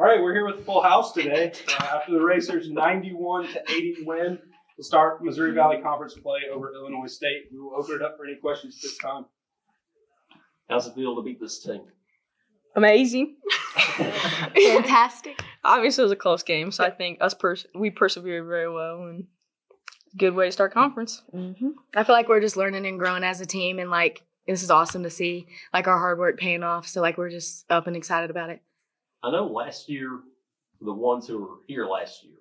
right, we're here with the full house today. After the Racers' 91-80 win to start Missouri Valley Conference play over Illinois State, we will open it up for any questions at this time. How's it feel to beat this team? Amazing. Fantastic. Obviously, it was a close game, so I think we persevered very well and good way to start conference. Mm-hmm. I feel like we're just learning and growing as a team, and like this is awesome to see like our hard work paying off. So like we're just up and excited about it. I know last year, for the ones who were here last year,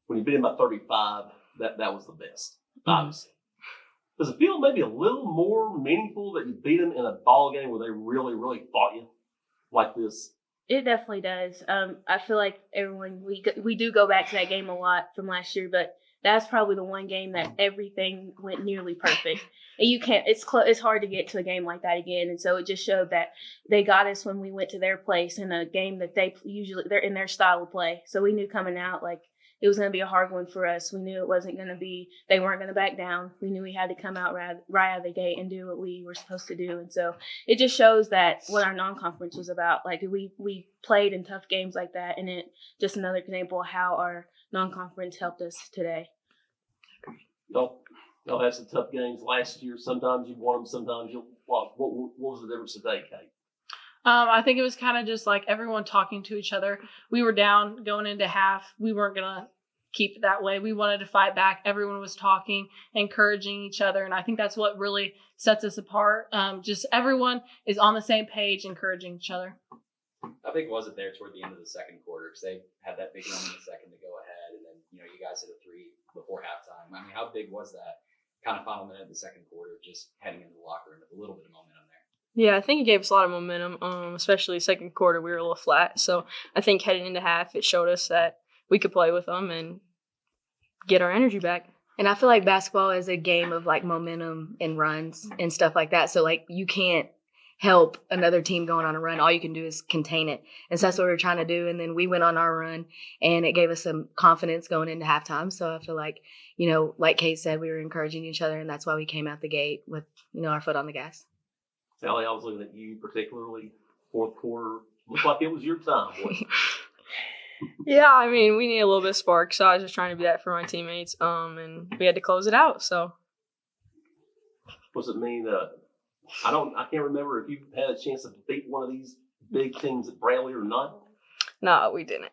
when you beat them by 35, that was the best, obviously. Does it feel maybe a little more meaningful that you beat them in a ball game where they really, really fought you like this? It definitely does. I feel like everyone we do go back to that game a lot from last year, but that's probably the one game that everything went nearly perfect. And you can't. It's hard to get to a game like that again. And so it just showed that they got us when we went to their place in a game that they're in their style of play. So we knew coming out like it was going to be a hard one for us. We knew it wasn't going to be. They weren't going to back down. We knew we had to come out right out of the gate and do what we were supposed to do. And so it just shows that what our non-conference was about. Like we played in tough games like that, and it just another example of how our non-conference helped us today. Y'all had some tough games last year. Sometimes you won them, sometimes you lost. What was the difference today, Kate? I think it was kind of just like everyone talking to each other. We were down going into half. We weren't going to keep it that way. We wanted to fight back. Everyone was talking, encouraging each other. And I think that's what really sets us apart. Just everyone is on the same page, encouraging each other. How big was it there toward the end of the second quarter? Because they had that big run in the second to go ahead. And then, you guys hit a three before halftime. I mean, how big was that kind of final minute of the second quarter, just heading into the locker room with a little bit of momentum there? Yeah, I think it gave us a lot of momentum, especially second quarter. We were a little flat. So I think heading into half, it showed us that we could play with them and get our energy back. And I feel like basketball is a game of like momentum and runs and stuff like that. So like you can't help another team going on a run. All you can do is contain it. And so that's what we were trying to do. And then we went on our run, and it gave us some confidence going into halftime. So I feel like, like Kate said, we were encouraging each other, and that's why we came out the gate with, our foot on the gas. Halli, I was looking at you particularly. Fourth quarter looked like it was your time, wasn't it? Yeah, I mean, we need a little bit of spark, so I was just trying to be that for my teammates, and we had to close it out. So, What does it mean? I can't remember if you had a chance to beat one of these big teams at Briley or not. No, we didn't.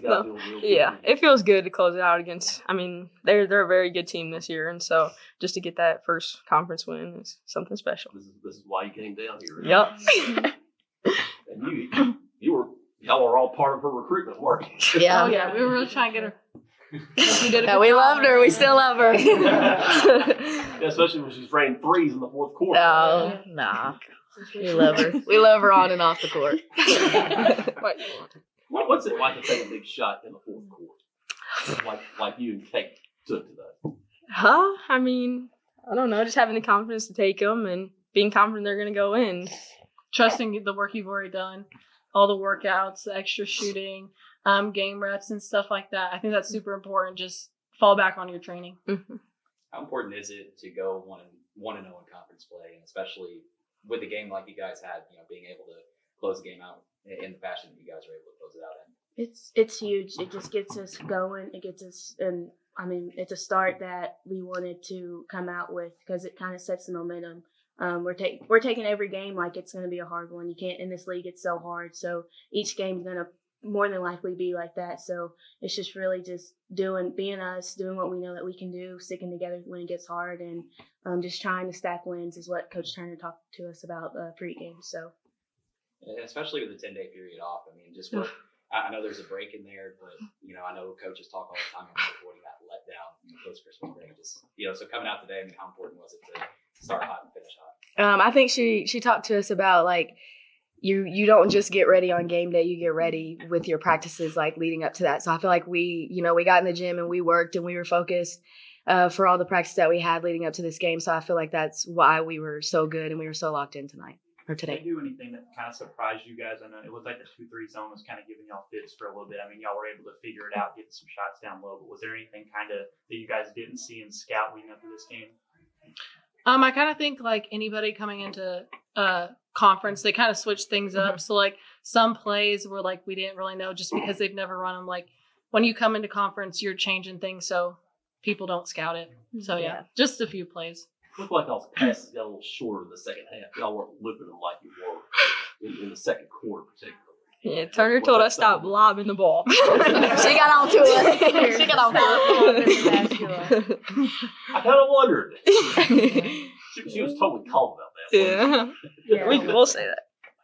No. Yeah, it feels good to close it out against. I mean, they're a very good team this year, and so just to get that first conference win is something special. This is why you came down here. Yep. And y'all were all part of her recruitment work. Yeah. Oh, yeah. We were really trying to get her. We loved her. We still love her. Yeah, especially when she's raining threes in the fourth quarter. No, nah. We love her. We love her on and off the court. What's it like to take a big shot in the fourth quarter? Like you and Kate took today? I mean, I don't know. Just having the confidence to take them and being confident they're going to go in. Trusting the work you've already done, all the workouts, the extra shooting, game reps and stuff like that. I think that's super important. Just fall back on your training. Mm-hmm. How important is it to go 1-0 in conference play, and especially with a game like you guys had, being able to close the game out in the fashion that you guys were able to close it out in? It's huge. It just gets us going. It gets us, and I mean, it's a start that we wanted to come out with because it kind of sets the momentum. We're taking every game like it's going to be a hard one. You can't in this league. It's so hard. So each game's going to more than likely be like that. So it's just really just being us, doing what we know that we can do, sticking together when it gets hard, and just trying to stack wins is what Coach Turner talked to us about pregame. So. Especially with the 10-day period off. I mean, just what I know there's a break in there, but I know coaches talk all the time about avoiding that letdown post Christmas break. Just so coming out today, I mean, how important was it to start hot and finish hot? I think she talked to us about like you don't just get ready on game day, you get ready with your practices like leading up to that. So I feel like we got in the gym and we worked and we were focused for all the practice that we had leading up to this game. So I feel like that's why we were so good and we were so locked in tonight. Or today. Did they do anything that kind of surprised you guys? I know it looked like the 2-3 zone was kind of giving y'all fits for a little bit. I mean, y'all were able to figure it out, getting some shots down low. But was there anything kind of that you guys didn't see in scout leading up to this game? I kind of think like anybody coming into conference, they kind of switch things up. So like some plays were like we didn't really know just because they've never run them. Like when you come into conference, you're changing things so people don't scout it. So yeah, just a few plays. Looked like y'all's passes got a little shorter in the second half. Y'all weren't looping them like you were in the second quarter, particularly. Yeah, Turner told us stop lobbing the ball. She got on to it. She got on to it. I kind of wondered. She was totally calm about that. Yeah, we'll say that.